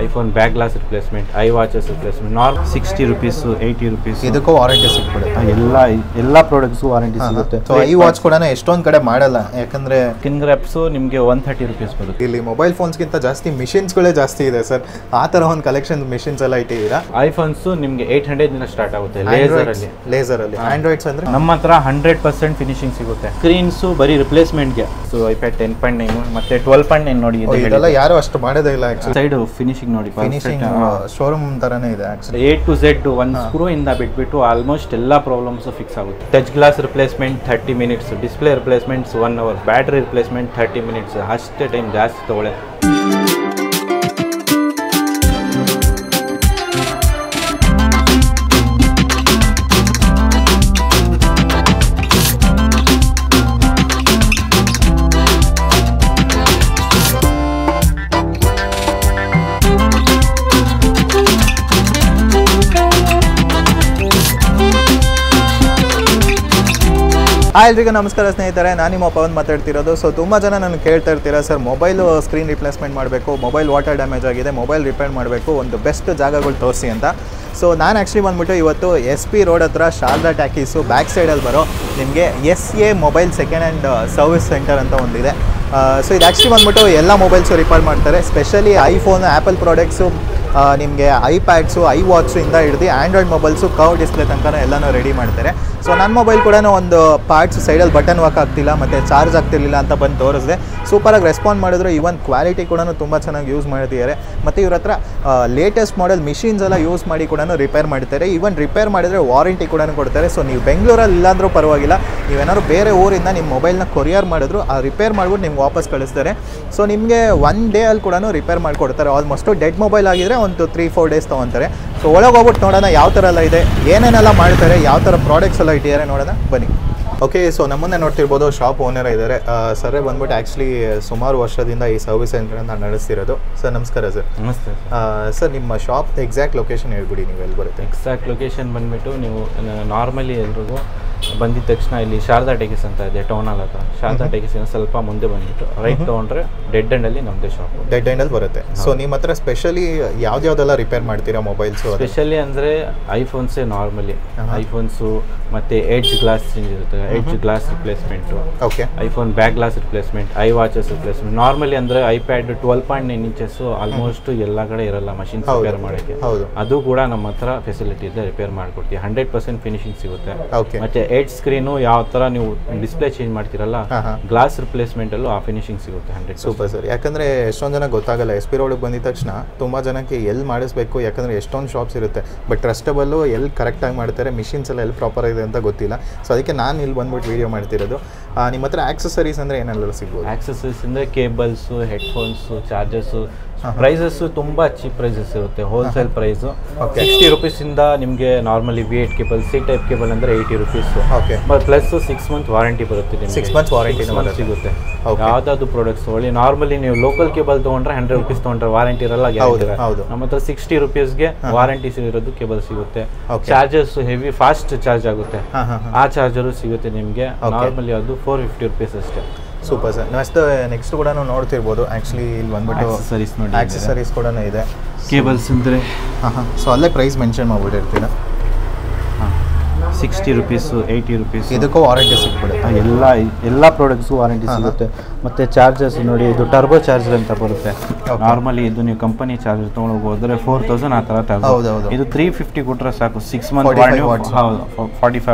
IPhone back glass replacement, I watches replacement, normal 60 rupees 80 rupees ಇದಕ್ಕೂ warranty ಸಿಕ್ಬಿಡುತ್ತೆ. ಎಲ್ಲ products warranty ಸಿಗುತ್ತೆ. So I watch ಕೂಡ ಎಷ್ಟೊಂದು ಕಡೆ ಮಾಡಲ್ಲ, ಯಾಕಂದ್ರೆ ಸ್ಕಿನ್ ಗ್ರಾಪ್ಸ್ ನಿಮಗೆ 130 rupees ಬರುತ್ತೆ. ಇಲ್ಲಿ ಮೊಬೈಲ್ ಫೋನ್ಸ್ಗಿಂತ ಜಾಸ್ತಿ ಮಿಷಿನ್ಸ್ಗಳೇ ಜಾಸ್ತಿ ಇದೆ ಸರ್. ಆ ಥರ ಒಂದು ಕಲೆಕ್ಷನ್ ಮಿಷಿನ್ಸ್ ಎಲ್ಲ ಇಟ್ಟಿದ್ದೀರಾ? ಐಫೋನ್ಸ್ ನಿಮಗೆ 800 ದಿನ ಸ್ಟಾರ್ಟ್ ಆಗುತ್ತೆ ಲೇಸರ್ ಅಲ್ಲಿ. ಆಂಡ್ರಾಯ್ಡ್ಸ್ ಅಂದ್ರೆ ನಮ್ಮ ಹತ್ರ 100% ಫಿನಿಶಿಂಗ್ ಸಿಗುತ್ತೆ. ಸ್ಕ್ರೀನ್ಸ್ ಬರೀ ರಿಪ್ಲೇಸ್ಮೆಂಟ್ಗೆ. ಸೊ iPad 10.9 ಮತ್ತೆ 12.9 ನೋಡಿ, ಇದೆಲ್ಲ ಯಾರು ಅಷ್ಟು ಮಾಡೋದೇ ಇಲ್ಲ. ಸೈಡ್ ಫಿನಿಶಿಂಗ್ ನೋಡಿ, ಫಿನಿಶಿಂಗ್ ಶೋರೂಮ್ ತರನೇ ಇದೆ ಆಕ್ಚುಲಿ. A to Z ಒಂದು ಸ್ಕ್ರೂ ಇಂದ ಬಿಟ್ಬಿಟ್ಟು ಆಲ್ಮೋಸ್ಟ್ ಎಲ್ಲ ಪ್ರಾಬ್ಲಮ್ಸ್ ಫಿಕ್ಸ್ ಆಗುತ್ತೆ. Touch glass replacement 30 minutes, display replacements 1 hour, battery replacement 30 minutes. ಅಷ್ಟೇ ಟೈಮ್ ಜಾಸ್ತಿ ತಗೊಳ್ಳೆ. ಎಲ್ರಿಗೂ ನಮಸ್ಕಾರ ಸ್ನೇಹಿತರೆ, ನಾನು ನಿಮ್ಮ ಪವನ್ ಮಾತಾಡ್ತಿರೋದು. ಸೊ ತುಂಬ ಜನ ನನಗೆ ಕೇಳ್ತಾ ಇರ್ತೀರಾ, ಸರ್ ಮೊಬೈಲು ಸ್ಕ್ರೀನ್ ರಿಪ್ಲೇಸ್ಮೆಂಟ್ ಮಾಡಬೇಕು, ಮೊಬೈಲ್ ವಾಟರ್ ಡ್ಯಾಮೇಜ್ ಆಗಿದೆ, ಮೊಬೈಲ್ ರಿಪೇರ್ ಮಾಡಬೇಕು, ಒಂದು ಬೆಸ್ಟ್ ಜಾಗಗಳು ತೋರಿಸಿ ಅಂತ. ಸೊ ನಾನು ಆ್ಯಕ್ಚುಲಿ ಬಂದ್ಬಿಟ್ಟು ಇವತ್ತು SP ರೋಡ್ ಹತ್ರ ಶಾರದಾ ಟ್ಯಾಕೀಸು ಬ್ಯಾಕ್ ಸೈಡಲ್ಲಿ ಬರೋ ನಿಮಗೆ SA mobile second hand service centre ಅಂತ ಒಂದಿದೆ. ಸೊ ಇದು ಆ್ಯಕ್ಚುಲಿ ಬಂದ್ಬಿಟ್ಟು ಎಲ್ಲ ಮೊಬೈಲ್ಸು ರಿಪೇರ್ ಮಾಡ್ತಾರೆ. ಸ್ಪೆಷಲಿ ಐಫೋನ್, ಆ್ಯಪಲ್ ಪ್ರಾಡಕ್ಟ್ಸು, ನಿಮಗೆ ಐಪ್ಯಾಡ್ಸು, ಐ ವಾಚು ಇಂದ ಹಿಡಿದು ಆ್ಯಂಡ್ರಾಯ್ಡ್ ಮೊಬೈಲ್ಸು ಕರ್ವ್ ಡಿಸ್ಪ್ಲೇ ತನಕ ಎಲ್ಲನೂ ರೆಡಿ ಮಾಡ್ತಾರೆ. ಸೊ ನನ್ನ ಮೊಬೈಲ್ ಕೂಡ ಒಂದು ಪಾರ್ಟ್ಸ್ ಸೈಡಲ್ಲಿ ಬಟನ್ ವರ್ಕ್ ಆಗ್ತಿಲ್ಲ ಮತ್ತು ಚಾರ್ಜ್ ಆಗ್ತಿರ್ಲಿಲ್ಲ ಅಂತ ಬಂದು ತೋರಿಸಿದೆ. ಸೂಪರಾಗಿ ರೆಸ್ಪಾಂಡ್ ಮಾಡಿದ್ರು. ಈವನ್ ಕ್ವಾಲಿಟಿ ಕೂಡ ತುಂಬ ಚೆನ್ನಾಗಿ ಯೂಸ್ ಮಾಡ್ತಿದ್ದಾರೆ. ಮತ್ತು ಇವ್ರ ಹತ್ರ ಲೇಟೆಸ್ಟ್ ಮಾಡೆಲ್ ಮಿಷಿನ್ಸ್ ಎಲ್ಲ ಯೂಸ್ ಮಾಡಿ ಕೂಡ ರಿಪೇರ್ ಮಾಡ್ತಾರೆ. ಈವನ್ ರಿಪೇರ್ ಮಾಡಿದರೆ ವಾರಂಟಿ ಕೂಡ ಕೊಡ್ತಾರೆ. ಸೊ ನೀವು ಬೆಂಗಳೂರಲ್ಲಿ ಇಲ್ಲಾಂದ್ರೂ ಪರವಾಗಿಲ್ಲ, ನೀವೇನಾದ್ರು ಬೇರೆ ಊರಿಂದ ನಿಮ್ಮ ಮೊಬೈಲ್ನ ಕೊರಿಯರ್ ಮಾಡಿದ್ರು ಆ ರಿಪೇರ್ ಮಾಡ್ಬಿಟ್ಟು ನಿಮ್ಗೆ ವಾಪಸ್ ಕಳಿಸ್ತಾರೆ. ಸೊ ನಿಮಗೆ 1 day ಅಲ್ಲಿ ಕೂಡ ರಿಪೇರ್ ಮಾಡಿಕೊಡ್ತಾರೆ. ಆಲ್ಮೋಸ್ಟು ಡೆಡ್ ಮೊಬೈಲ್ ಆಗಿದ್ರೆ ಒಂದು 3-4 days ತೊಗೊತಾರೆ. ಸೊ ಒಳಗೆ ಹೋಗ್ಬಿಟ್ಟು ನೋಡೋಣ ಯಾವ ಥರ ಎಲ್ಲ ಇದೆ, ಏನೇನೆಲ್ಲ ಮಾಡ್ತಾರೆ, ಯಾವ ಥರ ಪ್ರಾಡಕ್ಟ್ಸ್ ಎಲ್ಲ ಇಟ್ಟಿದ್ದಾರೆ ನೋಡೋಣ ಬನ್ನಿ. ಓಕೆ, ಸೊ ನಮ್ಮನ್ನೇ ನೋಡ್ತಿರ್ಬೋದು, ಶಾಪ್ ಓನರ್ ಇದ್ದಾರೆ. ಸರ್ ಬಂದ್ಬಿಟ್ಟು ಆ್ಯಕ್ಚುಲಿ ಸುಮಾರು ವರ್ಷದಿಂದ ಈ ಸರ್ವಿಸ್ ಸೆಂಟರನ್ನು ನಡೆಸ್ತಿರೋದು. ಸರ್ ನಮಸ್ಕಾರ. ಸರ್ ನಮಸ್ತೆ ಸರ್, ನಿಮ್ಮ ಶಾಪ್ ಎಕ್ಸಾಕ್ಟ್ ಲೊಕೇಶನ್ ಹೇಳ್ಬಿಡಿ, ನೀವು ಎಲ್ಲಿ ಬರುತ್ತೆ? ಎಕ್ಸಾಕ್ಟ್ ಲೊಕೇಶನ್ ಬಂದುಬಿಟ್ಟು ನೀವು ನಾರ್ಮಲಿ ಎಲ್ರಿಗೂ ಬಂದಿದ ತಕ್ಷಣ ಇಲ್ಲಿ ಶಾರದಾ ಟೆಕಿಸ್ ಅಂತ ಇದೆ, ಟೌನ್ ಹಾಲ್ ಹತ್ರ. ಶಾರದಾ ಟೆಕಿಸಿನ ಸ್ವಲ್ಪ ಮುಂದೆ ಬಂದುಬಿಟ್ಟು ರೈಟ್ ತೊಗೊಂಡ್ರೆ ಡೆಡ್ ಎಂಡಲ್ಲಿ ನಮ್ಮದೇ ಶಾಪ್. ಡೆಡ್ ಎಂಡಲ್ಲಿ ಬರುತ್ತೆ. ಸೊ ನಿಮ್ಮ ಹತ್ರ ಸ್ಪೆಷಲಿ ಯಾವ್ದಾವ್ದೆಲ್ಲ ರಿಪೇರ್ ಮಾಡ್ತೀರಾ ಮೊಬೈಲ್ಸು? ಸ್ಪೆಷಲಿ ಅಂದರೆ ಐಫೋನ್ಸೇ ನಾರ್ಮಲಿ ಐಫೋನ್ಸು ಮತ್ತು ಎಡ್ಜ್ ಗ್ಲಾಸ್ ಚೇಂಜ್ ಇರುತ್ತೆ, edge glass replacement. Okay. IPhone back glass replacement, I watches replacement. Normally ಅಂದರೆ iPad 12.9 inches ಆಲ್ಮೋಸ್ಟ್ ಎಲ್ಲ ಕಡೆ ಇರಲ್ಲ ಮಷಿನ್ ರಿಪೇರ್ ಮಾಡೋಕ್ಕೆ. ಅದು ಕೂಡ ನಮ್ಮ ಹತ್ರ ಫೆಸಿಲಿಟಿ ಇದೆ, ರಿಪೇರ್ ಮಾಡಿಕೊಡ್ತೀವಿ. 100% ಫಿನಿಶಿಂಗ್ ಸಿಗುತ್ತೆ. ಮತ್ತು ಎಡ್ಜ್ ಸ್ಕ್ರೀನು ಯಾವ ಥರ ನೀವು ಡಿಸ್ಪ್ಲೇ ಚೇಂಜ್ ಮಾಡ್ತೀರಲ್ಲ, ಗ್ಲಾಸ್ ರಿಪ್ಲೇಸ್ಮೆಂಟಲ್ಲೂ ಆ ಫಿನಿಶಿಂಗ್ ಸಿಗುತ್ತೆ 100%. Super sir. ಯಾಕಂದರೆ ಎಷ್ಟೊಂದು ಜನ ಗೊತ್ತಾಗಲ್ಲ, SP ರೋಡಿಗೆ ಬಂದಿದ ತಕ್ಷಣ ತುಂಬ ಜನಕ್ಕೆ ಎಲ್ಲಿ ಮಾಡಿಸ್ಬೇಕು, ಯಾಕಂದರೆ ಎಷ್ಟೊಂದು ಶಾಪ್ಸ್ ಇರುತ್ತೆ, ಬಟ್ ಟ್ರಸ್ಟಬಲ್ಲು ಎಲ್ಲಿ ಕರೆಕ್ಟಾಗಿ ಮಾಡ್ತಾರೆ, ಮಿಷಿನ್ಸ್ ಎಲ್ಲ ಎಲ್ಲಿ ಪ್ರಾಪರ್ ಇದೆ ಅಂತ ಗೊತ್ತಿಲ್ಲ. ಸೊ ಅದಕ್ಕೆ ನಾನು ಇಲ್ಲಿ ಬಂದ್ಬಿಟ್ಟು ವೀಡಿಯೋ ಮಾಡ್ತಿರೋದು. ನಿಮ್ಮ ಹತ್ರ ಆಕ್ಸೆಸರೀಸ್ ಅಂದರೆ ಏನೆಲ್ಲ ಸಿಗ್ಬೋದು? ಆಕ್ಸೆಸರೀಸ್ ಅಂದರೆ ಕೇಬಲ್ಸು, ಹೆಡ್ಫೋನ್ಸು, ಚಾರ್ಜರ್ಸು. ಪ್ರೈಸಸ್ಸು ತುಂಬ ಚೀಪ್ ಪ್ರೈಸಸ್ ಇರುತ್ತೆ. ಹೋಲ್ಸೇಲ್ ಪ್ರೈಸು 60 rupees ಇಂದ ನಿಮಗೆ normally V8 cable, C type cable ಅಂದರೆ 80 rupees. Okay. Plus 6 month warranty ಬರುತ್ತೆ ನಿಮಗೆ. 6 months ವಾರಂಟಿ ಸಿಗುತ್ತೆ. ಯಾವುದಾದ್ರು ಪ್ರಾಡಕ್ಟ್ಸ್ ತೊಗೊಳ್ಳಿ. ನಾರ್ಮಲಿ ನೀವು ಲೋಕಲ್ ಕೇಬಲ್ ತೊಗೊಂಡ್ರೆ 100 rupees ತೊಗೊಂಡ್ರೆ ವಾರಂಟಿ ಇರಲ್ಲ. ನಮ್ಮ ಹತ್ರ 60 rupeesಗೆ ವಾರಂಟಿ ಇರೋದು ಕೇಬಲ್ ಸಿಗುತ್ತೆ. ಚಾರ್ಜರ್ಸ್ ಹೆವಿ ಫಾಸ್ಟ್ ಚಾರ್ಜ್ ಆಗುತ್ತೆ, ಆ ಚಾರ್ಜರು ಸಿಗುತ್ತೆ ನಿಮಗೆ. ನಾರ್ಮಲಿ ಅದು 450 rupees ಅಷ್ಟೇ. Super sir. ನೆಕ್ಸ್ಟ್ ಕೂಡ ನೋಡ್ತಿರ್ಬೋದು. ಆ್ಯಕ್ಚುಲಿ ಇಲ್ಲಿ ಬಂದ್ಬಿಟ್ಟು ಆಕ್ಸೆಸರೀಸ್ ಕೂಡ ಇದೆ. ಕೇಬಲ್ಸ್ ಅಂದರೆ ಸೊ ಅಲ್ಲೇ ಪ್ರೈಸ್ ಮೆನ್ಷನ್ ಮಾಡ್ಬಿಟ್ಟಿರ್ತೀರಾ? 60 rupees 80 rupees. ಇದಕ್ಕೂ ವಾರಂಟಿ ಸಿಕ್ಬಿಡುತ್ತೆ. ಎಲ್ಲ ಪ್ರಾಡಕ್ಟ್ಸು ವಾರಂಟಿ ಸಿಗುತ್ತೆ. ಮತ್ತು ಚಾರ್ಜರ್ಸ್ ನೋಡಿ, ಇದು ಟರ್ಬೋ ಚಾರ್ಜರ್ ಅಂತ ಬರುತ್ತೆ. ನಾರ್ಮಲಿ ಇದು ನೀವು ಕಂಪನಿ ಚಾರ್ಜರ್ ತೊಗೊಂಡು ಹೋದ್ರೆ 4000 ಆ ಥರ ಟರ್ಬೋ. ಇದು 350 ಕೊಟ್ಟರೆ ಸಾಕು. 6 month 45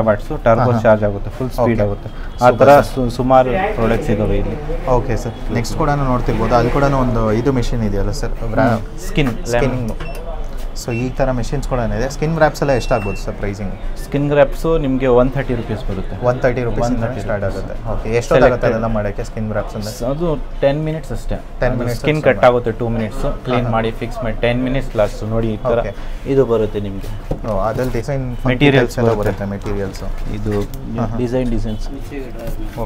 watts ಟರ್ಬೋ ಚಾರ್ಜ್ ಆಗುತ್ತೆ, ಫುಲ್ ಸ್ಪೀಡ್ ಆಗುತ್ತೆ. ಆ ಥರ ಸುಮಾರು ಪ್ರಾಡಕ್ಟ್ಸ್ ಇದಾವೆ ಇಲ್ಲಿ. Okay sir. ನೆಕ್ಸ್ಟ್ ಕೂಡ ನೋಡ್ತಿರ್ಬೋದು, ಅಲ್ಲಿ ಕೂಡ ಒಂದು ಇದು ಮಿಷಿನ್ ಇದೆಯಲ್ಲ ಸರ್, ಸ್ಕಿನ್ನಿಂಗ್. ಸೊ ಈ ಥರ ಮೆಷಿನ್ಸ್ ಕೂಡ ಇದೆ. ಸ್ಕಿನ್ ವ್ರಾಪ್ಸ್ ಎಲ್ಲ ಎಷ್ಟಾಗ್ಬೋದು ಸರ್ ಪ್ರೈಸಿಂಗ್? ಸ್ಕಿನ್ ವ್ರಾಪ್ಸು ನಿಮಗೆ 130 rupees ಬರುತ್ತೆ. 130 rupees ಸ್ಟಾರ್ಟ್ ಆಗುತ್ತೆ. ಓಕೆ. ಎಷ್ಟೊತ್ತಾಗುತ್ತೆ ಅದೆಲ್ಲ ಮಾಡೋಕ್ಕೆ ಸ್ಕಿನ್ ವ್ರಾಪ್ಸ್ ಅಂದರೆ? ಅದು 10 minutes ಅಷ್ಟೇ. 10 minutes. ಸ್ಕಿನ್ ಕಟ್ ಆಗುತ್ತೆ 2 minutes. ಕ್ಲೀನ್ ಮಾಡಿ ಫಿಕ್ಸ್ ಮಾಡಿ 10 minutes ಲಾಸ್ಟ್. ನೋಡಿ ಈ ಥರ ಇದು ಬರುತ್ತೆ ನಿಮಗೆ. ಅದ್ರಲ್ಲಿ ಡಿಸೈನ್ ಮೆಟೀರಿಯಲ್ಸ್ ಎಲ್ಲ ಬರುತ್ತೆ. ಮೆಟೀರಿಯಲ್ಸು ಇದು ಡಿಸೈನ್ಸ್.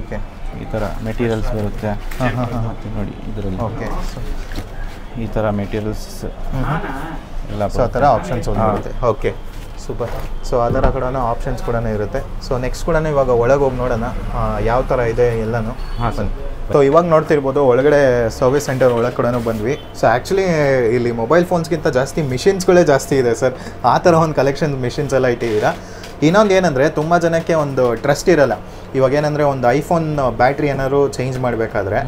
ಓಕೆ. ಈ ಥರ ಮೆಟೀರಿಯಲ್ಸ್ ಬರುತ್ತೆ. ಮತ್ತು ನೋಡಿ ಇದರಲ್ಲಿ ಓಕೆ ಈ ಥರ ಮೆಟೀರಿಯಲ್ಸ್ ಎಲ್ಲ. ಸೊ ಆ ಥರ ಆಪ್ಷನ್ಸ್ ಬರುತ್ತೆ. Okay, super. ಸೊ ಆ ಥರ ಕೂಡ ಆಪ್ಷನ್ಸ್ ಕೂಡ ಇರುತ್ತೆ. ಸೊ ನೆಕ್ಸ್ಟ್ ಕೂಡ ಇವಾಗ ಒಳಗೆ ಹೋಗಿ ನೋಡೋಣ ಯಾವ ಥರ ಇದೆ ಎಲ್ಲನೂ. ಹಾಂ ಸರ್. ಸೊ ಇವಾಗ ನೋಡ್ತಿರ್ಬೋದು ಒಳಗಡೆ ಸರ್ವಿಸ್ ಸೆಂಟರ್ ಒಳಗೆ ಕೂಡ ಬಂದ್ವಿ. ಸೊ ಆ್ಯಕ್ಚುಲಿ ಇಲ್ಲಿ ಮೊಬೈಲ್ ಫೋನ್ಸ್ಗಿಂತ ಜಾಸ್ತಿ ಮಿಷಿನ್ಸ್ಗಳೇ ಜಾಸ್ತಿ ಇದೆ ಸರ್. ಆ ಥರ ಒಂದು ಕಲೆಕ್ಷನ್ ಮಿಷಿನ್ಸ್ ಎಲ್ಲ ಇಟ್ಟಿದ್ದೀರಾ. ಇನ್ನೊಂದು ಏನಂದರೆ ತುಂಬ ಜನಕ್ಕೆ ಒಂದು ಟ್ರಸ್ಟ್ ಇರಲ್ಲ. ಇವಾಗ ಏನಂದರೆ ಒಂದು ಐಫೋನ್ ಬ್ಯಾಟ್ರಿ ಏನಾದ್ರು ಚೇಂಜ್ ಮಾಡಬೇಕಾದ್ರೆ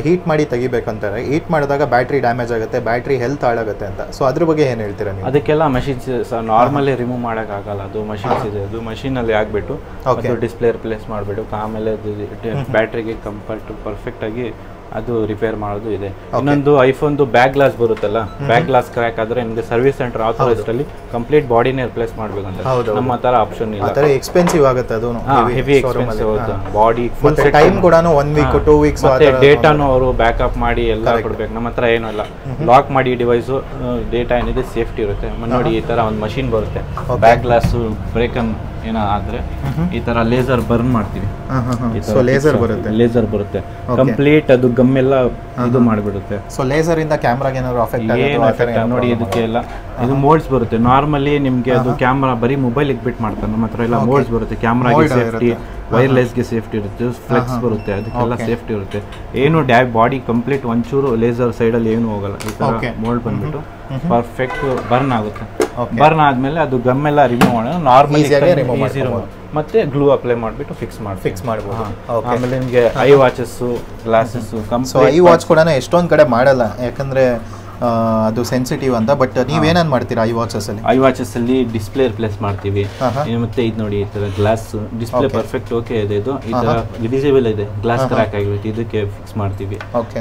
ಹೀಟ್ ಮಾಡಿ ತೆಗಿಬೇಕಂತಾರೆ. ಹೀಟ್ ಮಾಡಿದಾಗ ಬ್ಯಾಟ್ರಿ ಡ್ಯಾಮೇಜ್ ಆಗುತ್ತೆ, ಬ್ಯಾಟ್ರಿ ಹೆಲ್ತ್ ಹಾಳಾಗುತ್ತೆ ಅಂತ. ಸೊ ಅದ್ರ ಬಗ್ಗೆ ಏನು ಹೇಳ್ತೀರಾ ನೀವು? ಅದಕ್ಕೆಲ್ಲ ಮಷಿನ್ಸ್ ನಾರ್ಮಲಿ ರಿಮೂವ್ ಮಾಡೋಕ್ಕಾಗಲ್ಲ. ಅದು ಮಷಿನ್ಸ್ ಇದೆ, ಅದು ಮಷೀನಲ್ಲಿ ಹಾಕ್ಬಿಟ್ಟು ಅದು ಡಿಸ್ಪ್ಲೇ ರಿಪ್ಲೇಸ್ ಮಾಡಿಬಿಟ್ಟು ಆಮೇಲೆ ಬ್ಯಾಟ್ರಿಗೆ ಪರ್ಫೆಕ್ಟಾಗಿ ಅದು ರಿಪೇರ್ ಮಾಡೋದು ಇದೆ. ಇನ್ನೊಂದು ಐಫೋನ್ದು ಬ್ಯಾಕ್ ಗ್ಲಾಸ್ ಬರುತ್ತಲ್ಲ, ಬ್ಯಾಕ್ ಗ್ಲಾಸ್ ಕ್ರ್ಯಾಕ್ ಆದ್ರೆ ನಿಮಗೆ ಸರ್ವಿಸ್ ಸೆಂಟರ್ ಆಥರೈಸ್ಡ್ ಅಲ್ಲಿ ಕಂಪ್ಲೀಟ್ ಬಾಡಿನೇ ರಿಪ್ಲೇಸ್ ಮಾಡ್ಬೇಕಂತ. ನಮ್ಮ ತರ ಆಪ್ಷನ್ ಇಲ್ಲ. ಅದರ ಎಕ್ಸ್ಪೆನ್ಸಿವ್ ಆಗುತ್ತೆ, ಅದು ಹೆವಿ ಎಕ್ಸ್ಪೆನ್ಸಿವ್ ಆಗುತ್ತೆ. ಬಾಡಿ ಮತ್ತೆ ಟೈಮ್ ಕೂಡ 1 ವೀಕ್ 2 ವೀಕ್ಸ್ ಮತ್ತೆ ಡೇಟಾನು ಅವರು ಬ್ಯಾಕಪ್ ಮಾಡಿ ಎಲ್ಲ ಕೊಡ್ಬೇಕು. ನಮ್ಮ ಹತ್ರ ಏನೂ ಇಲ್ಲ, ಲಾಕ್ ಮಾಡಿ ಡಿವೈಸು ಡೇಟಾ ಏನಿದೆ ಸೇಫ್ಟಿ ಇರುತ್ತೆ. ನೋಡಿ ಈ ತರ ಒಂದು ಮಷಿನ್ ಬರುತ್ತೆ, ಬ್ಯಾಕ್ ಗ್ಲಾಸ್ ಬ್ರೇಕನ್ ಏನಾದ್ರೆ ಈ ತರ ಲೇಸರ್ ಬರ್ನ್ ಮಾಡ್ತೀವಿ. ಲೇಸರ್ ಬರುತ್ತೆ ಕಂಪ್ಲೀಟ್, ಅದು ಗಮ್ಮೆಲ್ಲ ಇದು ಮಾಡಿಬಿಡುತ್ತೆ. ಸೊ ಲೇಸರ್ ಇಂದ ಕ್ಯಾಮ್ರಾಗೆ ಏನಾದ್ರು ಅಫೆಕ್ಟ್ ಆಗುತ್ತೆ ನೋಡಿ. ಇದಕ್ಕೆ ಎಲ್ಲ ಇದು ಮೋಡ್ಸ್ ಬರುತ್ತೆ. ನಾರ್ಮಲಿ ನಿಮ್ಗೆ ಅದು ಕ್ಯಾಮ್ರಾ ಬರೀ ಮೊಬೈಲ್ ಬಿಟ್ ಮಾಡ್ತಾರೆ. ನಮ್ಮ ಹತ್ರ ಎಲ್ಲ ಮೋಡ್ಸ್ ಬರುತ್ತೆ. ಕ್ಯಾಮ್ರಾಗೆ ಸೇಫ್ಟಿ, ವೈರ್ಲೆಸ್ಗೆ ಸೇಫ್ಟಿ ಇರುತ್ತೆ, ಫ್ಲೆಕ್ಸ್ ಬರುತ್ತೆ, ಅದಕ್ಕೆಲ್ಲ ಸೇಫ್ಟಿ ಇರುತ್ತೆ. ಏನು ಬಾಡಿ ಕಂಪ್ಲೀಟ್ ಒಂಚೂರು ಲೇಸರ್ ಸೈಡಲ್ಲಿ ಏನು ಹೋಗಲ್ಲ. ಈ ತರ ಮೋಲ್ಡ್ ಬಂದ್ಬಿಟ್ಟು ಪರ್ಫೆಕ್ಟ್ ಬರ್ನ್ ಆಗುತ್ತೆ. ಬರ್ನ್ ಆದ್ಮೇಲೆ ಅದು ಗಮ್ಮೆಲ್ಲ ರಿಮೂವ್ ಮಾಡೋಣ. ನಾರ್ಮಲಿ ಮತ್ತೆ ಗ್ಲೂ ಅಪ್ಲೈ ಮಾಡಿಬಿಟ್ಟು ಫಿಕ್ಸ್ ಮಾಡ್ಬೋದು. ಆಮೇಲೆ ನಿಮಗೆ I watches, glasses. I watch ಕೂಡ ಎಷ್ಟೊಂದು ಕಡೆ ಮಾಡಲ್ಲ, ಯಾಕಂದ್ರೆ ಅದು ಸೆನ್ಸಿಟಿವ್ ಅಂತ. ಬಟ್ ನೀವೇನೇನು ಮಾಡ್ತೀರಾ ಐ ವಾಚಸ್ ಅಲ್ಲಿ? ಐ ವಾಚಸ್ ಅಲ್ಲಿ ಡಿಸ್ಪ್ಲೇ ರಿಪ್ಲೇಸ್ ಮಾಡ್ತೀವಿ. ಮತ್ತೆ ಇದು ನೋಡಿ, ಈ ತರ ಗ್ಲಾಸ್ ಡಿಸ್ಪ್ಲೇ ಪರ್ಫೆಕ್ಟ್ ಓಕೆ ಇದೆ. ಇದು ಈ ತರ ವಿಸಿಬಲ್ ಇದೆ, ಗ್ಲಾಸ್ ಕ್ರ್ಯಾಕ್ ಆಗಿರುತ್ತೆ, ಇದಕ್ಕೆ ಫಿಕ್ಸ್ ಮಾಡ್ತೀವಿ.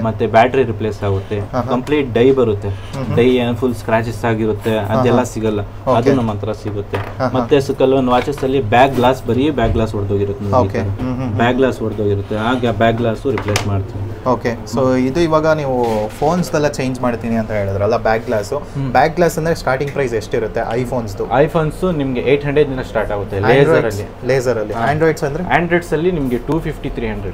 ಮತ್ತೆ ಬ್ಯಾಟ್ರಿ ರಿಪ್ಲೇಸ್ ಆಗುತ್ತೆ. ಕಂಪ್ಲೀಟ್ ಡೈ ಬರುತ್ತೆ, ಡೈ ಫುಲ್ ಸ್ಕ್ರಾಚಸ್ ಆಗಿರುತ್ತೆ, ಅದೆಲ್ಲ ಸಿಗಲ್ಲ, ಅದು ನಮ್ಮ ಹತ್ರ ಸಿಗುತ್ತೆ. ಮತ್ತೆ ಕೆಲವೊಂದು ವಾಚಸ್ ಅಲ್ಲಿ ಬ್ಯಾಕ್ ಗ್ಲಾಸ್ ಹೊಡೆದೋಗಿರುತ್ತೆ, ಬ್ಯಾಕ್ ಗ್ಲಾಸ್ ಹೊಡೆದೋಗಿರುತ್ತೆ, ಆಗ ಬ್ಯಾಕ್ ಗ್ಲಾಸ್ ರಿಪ್ಲೇಸ್ ಮಾಡ್ತೀವಿ. ಓಕೆ. ಸೊ ಇದು ಇವಾಗ ನೀವು ಫೋನ್ಸ್ ಎಲ್ಲ ಚೇಂಜ್ ಮಾಡ್ತೀನಿ ಅಂತ ಹೇಳಿದ್ರಲ್ಲ, ಬ್ಯಾಕ್ ಗ್ಲಾಸ್ ಅಂದ್ರೆ ಸ್ಟಾರ್ಟಿಂಗ್ ಪ್ರೈಸ್ ಎಷ್ಟಿರುತ್ತೆ ಐಫೋನ್ಸ್ದು? ಐಫೋನ್ಸ್ ನಿಮಗೆ 800 ಇಂದ ಸ್ಟಾರ್ಟ್ ಆಗುತ್ತೆ ಲೇಸರ್ ಅಲ್ಲಿ. ಆಂಡ್ರಾಯ್ಡ್ಸ್ ಅಂದ್ರೆ ಆಂಡ್ರಾಯ್ಡ್ಸ್ ಅಲ್ಲಿ ನಿಮಗೆ 250 300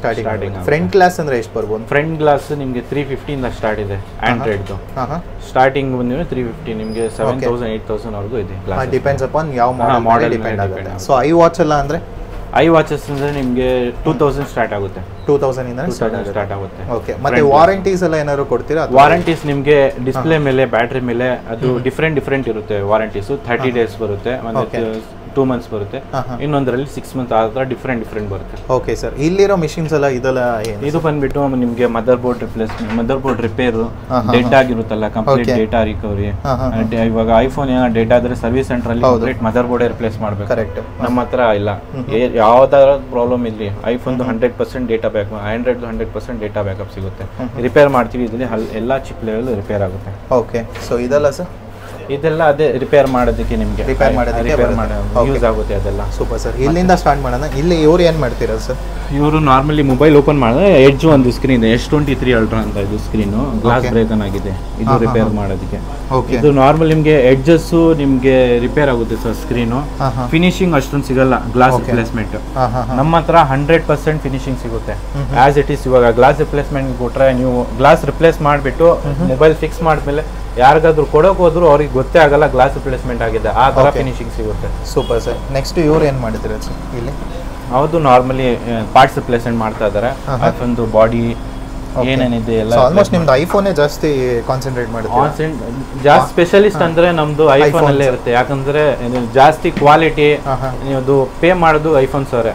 ಸ್ಟಾರ್ಟಿಂಗ್. ಫ್ರಂಟ್ ಗ್ಲಾಸ್ ಅಂದ್ರೆ ಎಷ್ಟು ಬರ್ಬೋದು? ಫ್ರಂಟ್ ಗ್ಲಾಸ್ ನಿಮಗೆ 350 ಇಂದ ಸ್ಟಾರ್ಟ್ ಇದೆ. ಆಂಡ್ರಾಯ್ಡ್ ಸ್ಟಾರ್ಟಿಂಗ್ ಬಂದಿವೆ 350, ನಿಮಗೆ 7000 8000 ವರೆಗೂ ಇದೆ. ಡಿಪೆಂಡ್ಸ್ ಅಪಾನ್ ಯಾವ ಮಾಡೆಲ್ ಡಿಪೆಂಡ್ ಆಗುತ್ತೆ. ಸೊ ಐ ವಾಚ್ ಎಲ್ಲ ಅಂದ್ರೆ ಐ ವಾಚಸ್ ಅಂದ್ರೆ ನಿಮಗೆ 2000 ಸ್ಟಾರ್ಟ್ ಆಗುತ್ತೆ. 2000 ಇಂದ ಸ್ಟಾರ್ಟ್ ಆಗುತ್ತೆ. ಓಕೆ. ಮತ್ತೆ ವಾರಂಟೀಸ್ ಎಲ್ಲ ಏನಾದ್ರು ಕೊಡ್ತೀರಾ? ವಾರಂಟೀಸ್ ನಿಮಗೆ ಡಿಸ್ಪ್ಲೇ ಮೇಲೆ, ಬ್ಯಾಟ್ರಿ ಮೇಲೆ ಅದು ಡಿಫ್ರೆಂಟ್ ಇರುತ್ತೆ. ವಾರಂಟೀಸ್ 30 ಡೇಸ್ ಬರುತ್ತೆ, ಮತ್ತೆ 2 ಮಂತ್ಸ್ ಬರುತ್ತೆ, ಇನ್ನೊಂದರಲ್ಲಿ 6 ಮಂತ್ ಆ ಥರ ಡಿಫ್ರೆಂಟ್ ಬರುತ್ತೆ. Okay sir. ಇಲ್ಲಿರೋ ಮಿಷಿನ್ಸ್ ಎಲ್ಲ ಇದೆಲ್ಲ ಇದು ಬಂದ್ಬಿಟ್ಟು ನಿಮಗೆ ಮದರ್ ಬೋರ್ಡ್ ರಿಪೇರ್, ಡೆಡ್ ಆಗಿರುತ್ತಲ್ಲ, ಕಂಪ್ಲೀಟ್ ಡೇಟಾ ರಿಕವರಿ. ಇವಾಗ ಐಫೋನ್ ಏನೋ ಡೆಡ್ ಆದ್ರೆ ಸರ್ವಿಸ್ ಸೆಂಟರ್ ಅಲ್ಲಿ ಕಂಪ್ಲೀಟ್ ಮದರ್ ಬೋರ್ಡ್ ರಿಪ್ಲೇಸ್ ಮಾಡಬೇಕು. ಕರೆಕ್ಟ್. ನಮ್ಮ ಹತ್ರ ಇಲ್ಲ. ಯಾವ್ದಾರ ಪ್ರಾಬ್ಲಮ್ ಇರಲಿ, ಐಫೋನ್ದು 100% data back, Android 100% data backup ಸಿಗುತ್ತೆ. ರಿಪೇರ್ ಮಾಡ್ತೀವಿ, ಇದರಲ್ಲಿ ಎಲ್ಲ ಚಿಪ್ ಲೆವೆಲ್ ರಿಪೇರ್ ಆಗುತ್ತೆ. ಓಕೆ. ಸೊ ಇದೆಲ್ಲ ಸರ್, ಇದೆಲ್ಲ ಅದೇ ರಿಪೇರ್ ಮಾಡೋದಕ್ಕೆ ನಿಮಗೆ ಯೂಸ್ ಆಗುತ್ತೆ ಅದೆಲ್ಲ. Super sir. ಇಲ್ಲಿಂದ ಸ್ಟಾರ್ಟ್ ಮಾಡೋಣ. ಇಲ್ಲಿ ಇವ್ರು ಏನು ಮಾಡ್ತೀರಾ ಸರ್? ಇವರು ನಾರ್ಮಲಿ ಮೊಬೈಲ್ ಓಪನ್ ಮಾಡಿದ್ರೆ ಎಡ್ಜ್ ಒಂದು ಸ್ಕ್ರೀನ್ ಇದೆ, S23 ಅಲ್ಟ್ರಾ ಅಂತ. ಇದು ಸ್ಕ್ರೀನು ಗ್ಲಾಸ್ ಬ್ರೇಕನ್ ಆಗಿದೆ, ಇದು ರಿಪೇರ್ ಮಾಡೋದಕ್ಕೆ. ಇದು ನಾರ್ಮಲ್ ನಿಮಗೆ ಎಡ್ಜಸ್ ನಿಮಗೆ ರಿಪೇರ್ ಆಗುತ್ತೆ ಸರ್. ಸ್ಕ್ರೀನು ಫಿನಿಶಿಂಗ್ ಅಷ್ಟೊಂದು ಸಿಗಲ್ಲ, ಗ್ಲಾಸ್ ರಿಪ್ಲೇಸ್ಮೆಂಟ್. ನಮ್ಮ ಹತ್ರ 100% ಫಿನಿಶಿಂಗ್ ಸಿಗುತ್ತೆ ಆಸ್ ಇಟ್ ಈಸ್. ಇವಾಗ ಗ್ಲಾಸ್ ರಿಪ್ಲೇಸ್ಮೆಂಟ್ ಕೊಟ್ರೆ, ನೀವು ಗ್ಲಾಸ್ ರಿಪ್ಲೇಸ್ ಮಾಡಿಬಿಟ್ಟು ಮೊಬೈಲ್ ಫಿಕ್ಸ್ ಮಾಡಿದ್ಮೇಲೆ ಯಾರಿಗಾದ್ರೂ ಕೊಡೋಕೆ ಹೋದ್ರು ಅವ್ರಿಗೆ ಗೊತ್ತೇ ಆಗಲ್ಲ ಗ್ಲಾಸ್ ರಿಪ್ಲೇಸ್ಮೆಂಟ್ ಆಗಿದೆ, ಆ ಥರ ಫಿನಿಶಿಂಗ್ ಸಿಗುತ್ತೆ. Super sir. ನೆಕ್ಸ್ಟ್ ಇವ್ರು ಏನು ಮಾಡಿದ್ರೆ ಸರ್ ಇಲ್ಲಿ? ಹೌದು, ನಾರ್ಮಲಿ ಪಾರ್ಟ್ಸ್ ರಿಪ್ಲೇಸ್ಮೆಂಟ್ ಮಾಡ್ತಾ ಇದ್ದಾರೆ. ಒಂದು ಬಾಡಿ ಏನೇನಿದೆ ಎಲ್ಲ ಆಲ್ಮೋಸ್ಟ್ ನಿಮ್ದು ಐಫೋನೇ ಜಾಸ್ತಿ ಕಾನ್ಸಂಟ್ರೇಟ್ ಮಾಡುತ್ತೆ. ಜಾಸ್ತಿ ಸ್ಪೆಷಲಿಸ್ಟ್ ಅಂದ್ರೆ ನಮ್ದು ಐಫೋನ್ ಅಲ್ಲೇ ಇರುತ್ತೆ. ಯಾಕಂದ್ರೆ ಜಾಸ್ತಿ ಕ್ವಾಲಿಟಿ ನೀವು ಪೇ ಮಾಡೋದು ಐಫೋನ್ಸ್ ಅವರೇ.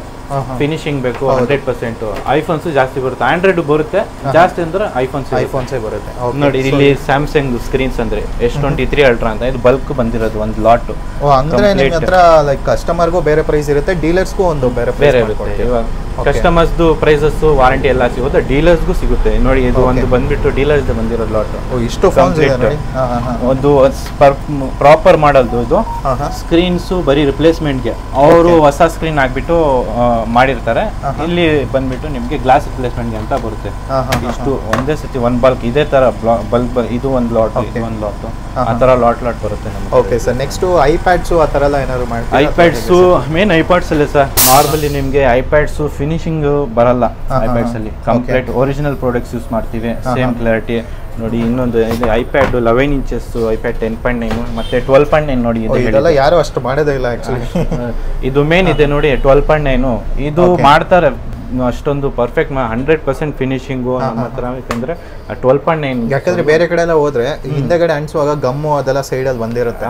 ಫಿನಿಶಿಂಗ್ ಬೇಕು 100%. ಐಫೋನ್ಸ್ ಜಾಸ್ತಿ ಬರುತ್ತೆ, ಆಂಡ್ರಾಯ್ಡ್ ಬರುತ್ತೆ ಜಾಸ್ತಿ ಅಂದ್ರೆ ಐಫೋನ್ಸೇ ಬರುತ್ತೆ. ನೋಡಿ ಇಲ್ಲಿ ಸ್ಯಾಮ್ಸಂಗ್ ಸ್ಕ್ರೀನ್ಸ್ ಅಂದ್ರೆ S23 ಅಲ್ಟ್ರಾ ಅಂತ, ಇದು ಬಲ್ಕ್ ಬಂದಿರೋದು ಒಂದು ಲಾಟ್. ಅಂದ್ರೆ ನಿಮ್ಮ ಹತ್ರ ಲೈಕ್ ಕಸ್ಟಮರ್ಗೂ ಬೇರೆ ಪ್ರೈಸ್ ಇರುತ್ತೆ, ಡೀಲರ್ಸ್ಗೂ ಒಂದು ಬೇರೆ ಇರುತ್ತೆ. ಇವಾಗ ಕಸ್ಟಮರ್ಸ್ದು ಪ್ರೈಸಸ್ ವಾರಂಟಿ ಎಲ್ಲ ಸಿಗುತ್ತೆ, ಡೀಲರ್ಸ್ಗೂ ಸಿಗುತ್ತೆ. ನೋಡಿ ಇದು ಒಂದು ಬಂದ್ಬಿಟ್ಟು ಡೀಲರ್ಸ್ ಬಂದಿರೋದು ಲಾಟ್. ಇಷ್ಟು ಒಂದು ಪ್ರಾಪರ್ ಮಾಡಲ್ದು ಇದು ಸ್ಕ್ರೀನ್ಸು ಬರೀ ರಿಪ್ಲೇಸ್ಮೆಂಟ್ಗೆ. ಅವರು ಹೊಸ ಸ್ಕ್ರೀನ್ ಹಾಕ್ಬಿಟ್ಟು ಮಾಡಿರ್ತಾರೆ. ಇಲ್ಲಿ ಬಂದ್ಬಿಟ್ಟು ನಿಮ್ಗೆ ಗ್ಲಾಸ್ ರಿಪ್ಲೇಸ್ಮೆಂಟ್ಗೆ ಅಂತ ಬರುತ್ತೆ. ಇಷ್ಟು ಒಂದೇ ಸತಿ ಒಂದು ಬಲ್ಕ್ ಇದೇ ತರ ಬಲ್ಕ್, ಇದು ಒಂದು ಲಾಟ್, ಇದು ಒಂದು ಲಾಟ್, ಆ ತರ ಲಾಟ್ ಬರುತ್ತೆ ನಮ್ಗೆ. Okay sir. ನೆಕ್ಸ್ಟ್ ಐಪ್ಯಾಡ್ಸು ಆ ತರ ಎಲ್ಲ ಏನಾದ್ರು ಮಾಡಿ? ಐಪ್ಯಾಡ್ಸು ಮೇನ್ ಐಪ್ಯಾಡ್ಸ್ ಅಲ್ಲೇ ಸರ್. ನಾರ್ಮಲಿ ನಿಮ್ಗೆ ಐಪ್ಯಾಡ್ಸು ಫಿನಿಶಿಂಗ್ ಬರಲ್ಲ ಐಪ್ಯಾಡ್ಸ್ ಅಲ್ಲಿ. ಕಂಪ್ಲೀಟ್ ಒರಿಜಿನಲ್ ಪ್ರಾಡಕ್ಟ್ಸ್ ಯೂಸ್ ಮಾಡ್ತೀವಿ, ಸೇಮ್ ಕ್ಲಾರಿಟಿ. ನೋಡಿ ಇನ್ನೊಂದು ಇದು ಐಪ್ಯಾಡ್ 11 ಇಂಚಸ್, ಐಪ್ಯಾಡ್ 10.9 ಮತ್ತೆ 12.9. ನೋಡಿ ಇದೆಲ್ಲ ಯಾರು ಅಷ್ಟು ಮಾಡೋದೇ ಇಲ್ಲ ಆಕ್ಚುಲಿ. ಇದು ಮೇನ್ ಇದೆ ನೋಡಿ 12.9. ಇದು ಮಾಡ್ತಾರೆ ಅಷ್ಟೊಂದು ಪರ್ಫೆಕ್ಟ್ 100% ಫಿನಿಶಿಂಗು ನಮ್ಮ ಹತ್ರ. ಯಾಕಂದ್ರೆ 12.9 ಯಾಕಂದ್ರೆ ಬೇರೆ ಕಡೆ ಎಲ್ಲ ಹೋದ್ರೆ ಹಿಂದೆಗಡೆ ಅಂಟಿಸುವಾಗ ಗಮ್ಮು ಅದೆಲ್ಲ ಸೈಡಲ್ಲಿ ಬಂದಿರುತ್ತೆ.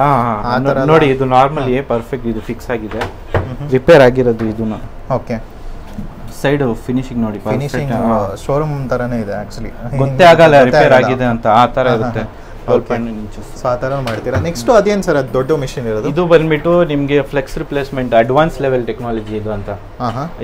ನೋಡಿ ಇದು ನಾರ್ಮಲಿ ಪರ್ಫೆಕ್ಟ್, ಇದು ಫಿಕ್ಸ್ ಆಗಿದೆ, ರಿಪೇರ್ ಆಗಿರೋದು ಇದನ್ನ. ಓಕೆ, ಸೈಡ್ ಫಿನಿಶಿಂಗ್ ನೋಡಿ, ಫಿನಿಶಿಂಗ್ ಶೋರೂಮ್ ತರನೇ ಇದೆ ಆಕ್ಚುಲಿ, ಗೊತ್ತೇ ಆಗಲ್ಲ ರಿಪೇರ್ ಆಗಿದೆ ಅಂತ, ಆ ತರ ಇರುತ್ತೆ. 12.9 inches ಸೊ ಆ ಥರ ಮಾಡ್ತೀರಾ. ನೆಕ್ಸ್ಟ್ ಅದೇನು ಸರ್ ಅದು ದೊಡ್ಡ ಮಿಷಿನ್ ಇರೋದು? ಇದು ಬಂದ್ಬಿಟ್ಟು ನಿಮಗೆ flex replacement advance level technology ಇದು ಅಂತ.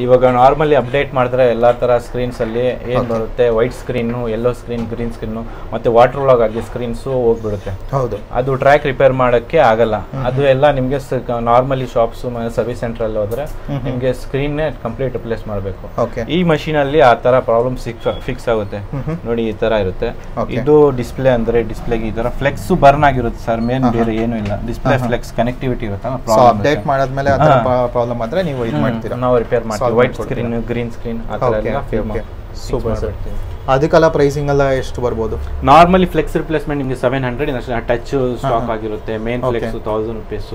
ಇವಾಗ ನಾರ್ಮಲಿ ಅಪ್ಡೇಟ್ ಮಾಡಿದ್ರೆ ಎಲ್ಲಾ ತರ ಸ್ಕ್ರೀನ್ಸ್ ಅಲ್ಲಿ ಏನ್ ಬರುತ್ತೆ, white screen, yellow screen, green screen, ಮತ್ತೆ ವಾಟರ್ ಲಾಗ್ ಆಗಿ ಸ್ಕ್ರೀನ್ಸ್ ಹೋಗ್ಬಿಡುತ್ತೆ. ಹೌದು, ಅದು ಟ್ರ್ಯಾಕ್ ರಿಪೇರ್ ಮಾಡಕ್ಕೆ ಆಗಲ್ಲ. ಅದು ಎಲ್ಲ ನಿಮಗೆ ನಾರ್ಮಲಿ ಶಾಪ್ಸ್ ಸರ್ವಿಸ್ ಸೆಂಟರ್ ಅಲ್ಲಿ ಹೋದ್ರೆ ನಿಮಗೆ ಸ್ಕ್ರೀನ್ ಕಂಪ್ಲೀಟ್ ರಿಪ್ಲೇಸ್ ಮಾಡಬೇಕು. ಈ ಮಷೀನ್ ಅಲ್ಲಿ ಆ ತರ ಪ್ರಾಬ್ಲಮ್ ಫಿಕ್ಸ್ ಆಗುತ್ತೆ. ನೋಡಿ ಈ ತರ ಇರುತ್ತೆ. ಇದು ಡಿಸ್ಪ್ಲೇ ಅಂದ್ರೆ ಡಿಸ್ಪ್ಲೇಗೆ ಈ ತರ ಫ್ಲೆಕ್ಸ್ ಬರ್ನ್ ಆಗಿರುತ್ತೆ ಸರ್, ಮೇನ್ ಬೇರೆ ಏನು ಇಲ್ಲ. ಡಿಸ್ಪ್ಲೇ ಫ್ಲೆಕ್ಸ್ ಕನೆಕ್ಟಿವಿಟಿ ಇರುತ್ತೆ. ಅಪ್ಡೇಟ್ ಮಾಡಾದ್ಮೇಲೆ ಆ ತರ ಪ್ರಾಬ್ಲಮ್ ಆದ್ರೆ ನೀವು ಇದು ಮಾಡ್ತೀರಾ, ನಾವು ರಿಪೇರ್ ಮಾಡ್ತೀವಿ. ವೈಟ್ ಸ್ಕ್ರೀನ್, ಗ್ರೀನ್ ಸ್ಕ್ರೀನ್ ಆ ತರ ಎಲ್ಲ ಸೂಪರ್ ಸರ್. ಅದಕ್ಕೆಲ್ಲ ಪ್ರೈಸಿಂಗ್ ಎಲ್ಲ ಎಷ್ಟು ಬರ್ಬೋದು? ನಾರ್ಮಲಿ ಫ್ಲೆಕ್ಸ್ ರಿಪ್ಲೇಸ್ಮೆಂಟ್ ನಿಮಗೆ 700 ಟಚ್ ಸ್ಟಾಕ್ ಆಗಿರುತ್ತೆ. Main flex 1000 rupees.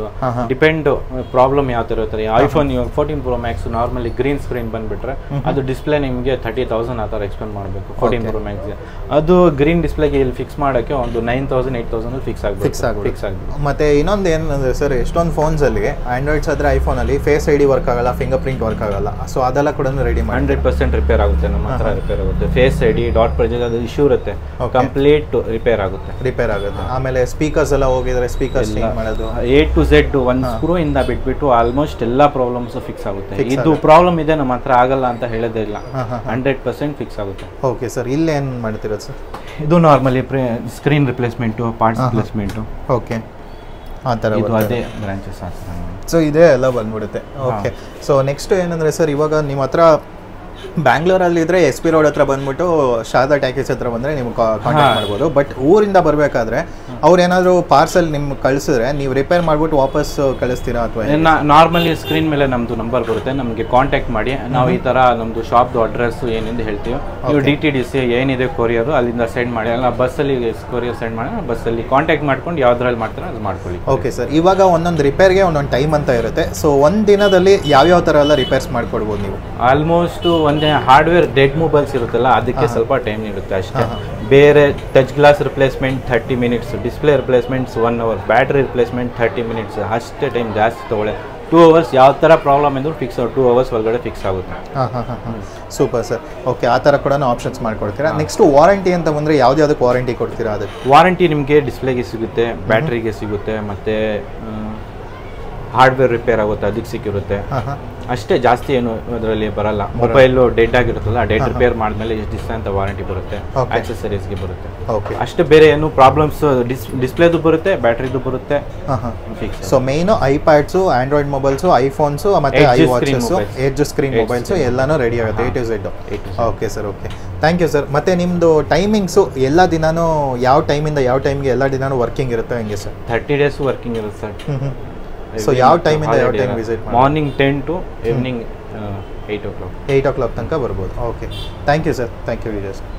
Depend problem ಯಾವ ತರ ಇರುತ್ತೆ. IPhone 14 Pro Max normally green screen ಬಂದ್ಬಿಟ್ರೆ ಅದು ಡಿಸ್ಪ್ಲೇ ನಿಮಗೆ 30,000 ಆ ತರ ಎಕ್ಸ್ಪೆಂಡ್ ಮಾಡಬೇಕು 14 Pro Max ಗೆ. ಅದು ಗ್ರೀನ್ ಡಿಸ್ಪ್ಲೇಗೆ ಇಲ್ಲಿ ಫಿಕ್ಸ್ ಮಾಡೋಕ್ಕೆ ಒಂದು 9,000 8,000 ಫಿಕ್ಸ್ ಆಗ್ಬಿಡುತ್ತೆ. ಮತ್ತೆ ಇನ್ನೊಂದು ಏನಂದ್ರೆ ಸರ್, ಎಷ್ಟೊಂದು ಫೋನ್ಸ್ ಅಲ್ಲಿ ಆಂಡ್ರಾಯ್ಡ್ಸ್ ಆದ್ರೆ ಐಫೋನ್ ಅಲ್ಲಿ ಫೇಸ್ ಐಡಿ ವರ್ಕ್ ಆಗಲ್ಲ, ಫಿಂಗರ್ ಪ್ರಿಂಟ್ ವರ್ಕ್ ಆಗಲ್ಲ. ಸೊ ಅದೆಲ್ಲ ಕೂಡ ರೆಡಿ ಮಾಡಿ 100% ರಿಪೇರ್ ಆಗುತ್ತೆ. ನಮ್ಮ ಹತ್ರ ರಿಪೇರ್ ಆಗುತ್ತೆ. ಫೇಸ್ ಐಡಿ, ಡಾಟ್ ಪ್ರಜೆಕ್ಟ್ ಅದು ಇಶ್ಯೂ ಇರುತ್ತೆ, ಕಂಪ್ಲೀಟ್ ರಿಪೇರ್ ಆಗುತ್ತೆ. ಆಮೇಲೆ ಸ್ಪೀಕರ್ಸ್ ಎಲ್ಲ ಹೋಗಿದ್ರೆ ಸ್ಪೀಕರ್ಸ್ ಚೇಂಜ್ ಮಾಡೋದು A to Z ಒಂದು ಸ್ಕ್ರೂ ಇಂದ ಬಿಟ್ಬಿಟ್ಟು ಆಲ್ಮೋಸ್ಟ್ ಎಲ್ಲಾ ಪ್ರಾಬ್ಲಮ್ಸ್ ಫಿಕ್ಸ್ ಆಗುತ್ತೆ. ಇದು ಪ್ರಾಬ್ಲಮ್ ಇದೆ ನಮ್ಮ ಹತ್ರ ಆಗಲ್ಲ ಅಂತ ಹೇಳೋದೇ ಇಲ್ಲ, 100% ಫಿಕ್ಸ್ ಆಗುತ್ತೆ. ಓಕೆ ಸರ್, ಇಲ್ಲಿ ಏನ್ ಮಾಡ್ತೀರಾ ಸರ್? ಇದು normally screen replacement, parts replacement. Okay, ಆ ಥರ ಇದು ಅದೇ ಬ್ರಾಂಚಸ್ ಆಗ್ತದೆ. ಸೊ ಇದೇ ಎಲ್ಲ ಬಂದ್ಬಿಡುತ್ತೆ. ಓಕೆ, ಸೊ ನೆಕ್ಸ್ಟ್ ಏನಂದ್ರೆ ಸರ್, ಇವಾಗ ನಿಮ್ಮ ಹತ್ರ ಬ್ಯಾಂಗ್ಳೂರಲ್ಲಿ ಇದ್ರೆ SP ರೋಡ್ ಹತ್ರ ಬಂದ್ಬಿಟ್ಟು ಶಾರದಾ ಟ್ಯಾಕೀಸ್ ಹತ್ರ ಬಂದರೆ ನೀವು ಕಾಂಟ್ಯಾಕ್ಟ್ ಮಾಡ್ಬೋದು. ಬಟ್ ಊರಿಂದ ಬರಬೇಕಾದ್ರೆ ಅವ್ರು ಏನಾದರೂ ಪಾರ್ಸಲ್ ನಿಮ್ಗೆ ಕಳಿಸಿದ್ರೆ ನೀವು ರಿಪೇರ್ ಮಾಡಿಬಿಟ್ಟು ವಾಪಸ್ ಕಳಿಸ್ತೀರಾ ಅಥವಾ? ನಾರ್ಮಲಿ ಸ್ಕ್ರೀನ್ ಮೇಲೆ ನಮ್ಮದು ನಂಬರ್ ಬರುತ್ತೆ, ನಮಗೆ ಕಾಂಟ್ಯಾಕ್ಟ್ ಮಾಡಿ ನಾವು ಈ ಥರ ನಮ್ಮದು ಶಾಪ್ದು ಅಡ್ರೆಸ್ ಏನಿದೆ ಹೇಳ್ತೀವಿ. ನೀವು DTDC ಏನಿದೆ ಕೊರಿಯರು ಅಲ್ಲಿಂದ ಸೆಂಡ್ ಮಾಡಿ, ಅಲ್ಲ ಬಸ್ಸಲ್ಲಿ ಕೊರಿಯರ್ ಸೆಂಡ್ ಮಾಡಿ, ಬಸ್ಸಲ್ಲಿ ಕಾಂಟ್ಯಾಕ್ಟ್ ಮಾಡ್ಕೊಂಡು ಯಾವ್ದ್ರಲ್ಲಿ ಮಾಡ್ತಾರೆ ಅದು ಮಾಡ್ಕೊಳ್ಳಿ. ಓಕೆ ಸರ್, ಇವಾಗ ಒಂದೊಂದು ರಿಪೇರ್ಗೆ ಒಂದೊಂದು ಟೈಮ್ ಅಂತ ಇರುತ್ತೆ. ಸೊ ಒಂದು ದಿನದಲ್ಲಿ ಯಾವ್ಯಾವ ಥರ ಎಲ್ಲ ರಿಪೇರ್ಸ್ ಮಾಡ್ಕೊಡ್ಬೋದು ನೀವು? ಆಲ್ಮೋಸ್ಟ್ ಒಂದೇ ಹಾರ್ಡ್ವೇರ್ ಡೆಡ್ ಮೊಬೈಲ್ಸ್ ಇರುತ್ತಲ್ಲ ಅದಕ್ಕೆ ಸ್ವಲ್ಪ ಟೈಮ್ ಇರುತ್ತೆ ಅಷ್ಟೇ. ಬೇರೆ touch glass replacement 30 minutes, display replacements 1 hour, battery replacement 30 minutes, ಅಷ್ಟೇ ಟೈಮ್ ಜಾಸ್ತಿ ತೊಗೊಳ್ಳೆ. 2 hours ಯಾವ ಥರ ಪ್ರಾಬ್ಲಮ್ ಇದ್ರೂ ಫಿಕ್ಸ್ 2 hours ಒಳಗಡೆ ಫಿಕ್ಸ್ ಆಗುತ್ತೆ. Super sir. ಓಕೆ, ಆ ಥರ ಕೂಡ ಆಪ್ಷನ್ಸ್ ಮಾಡ್ಕೊಡ್ತೀರಾ. ನೆಕ್ಸ್ಟ್ ವಾರಂಟಿ ಅಂತ ಬಂದರೆ ಯಾವ್ದಕ್ಕೆ ವಾರಂಟಿ ಕೊಡ್ತೀರಾ? ಅದಕ್ಕೆ ವಾರಂಟಿ ನಿಮಗೆ ಡಿಸ್ಪ್ಲೇಗೆ ಸಿಗುತ್ತೆ, ಬ್ಯಾಟ್ರಿಗೆ ಸಿಗುತ್ತೆ, ಮತ್ತು ಹಾರ್ಡ್ವೇರ್ ರಿಪೇರ್ ಆಗುತ್ತೆ ಅದಕ್ಕೆ ಸಿಕ್ಕಿರುತ್ತೆ ಅಷ್ಟೇ. ಜಾಸ್ತಿ ಏನು ಅದರಲ್ಲಿ ಬರಲ್ಲ. ಮೊಬೈಲು ಡೆಡ್ ಆಗಿರುತ್ತಲ್ಲ, ಡೆಡ್ ರಿಪೇರ್ ಮಾಡಿದ್ಮೇಲೆ ಎಷ್ಟು ದಿವಸ ಅಂತ ವಾರಂಟಿ ಬರುತ್ತೆ, ಆಕ್ಸೆಸರೀಸ್ಗೆ ಬರುತ್ತೆ ಅಷ್ಟೇ. ಬೇರೆ ಏನು ಪ್ರಾಬ್ಲಮ್ಸ್ ಡಿಸ್ಪ್ಲೇದು ಬರುತ್ತೆ, ಬ್ಯಾಟ್ರಿದು ಬರುತ್ತೆ. So main iPads, Android mobiles, iPhones ಮತ್ತೆ ಐವಾಚಸ್ಸು, ಎಡ್ಜ್ ಸ್ಕ್ರೀನ್ ಮೊಬೈಲ್ಸು ಎಲ್ಲಾನು ರೆಡಿ ಆಗುತ್ತೆ A to Z. Okay sir, okay, thank you sir. ಮತ್ತೆ ನಿಮ್ಮದು ಟೈಮಿಂಗ್ಸು ಎಲ್ಲ ದಿನಾನು ಯಾವ ಟೈಮಿಂದ ಯಾವ ಟೈಮ್ಗೆ ಎಲ್ಲ ದಿನಾನು ವರ್ಕಿಂಗ್ ಇರುತ್ತೆ ಹೆಂಗೆ ಸರ್? 30 days ವರ್ಕಿಂಗ್ ಇರುತ್ತೆ ಸರ್. ಸೊ ಯಾವ ಟೈಮಿಂದ ಯಾವ ಟೈಮ್ ವಿಸಿಟ್ ಮಾಡಿ? Morning 10 to evening 8 o'clock. 8 o'clock ತನಕ ಬರ್ಬೋದು. Okay, thank you sir. Thank you Vijay sir.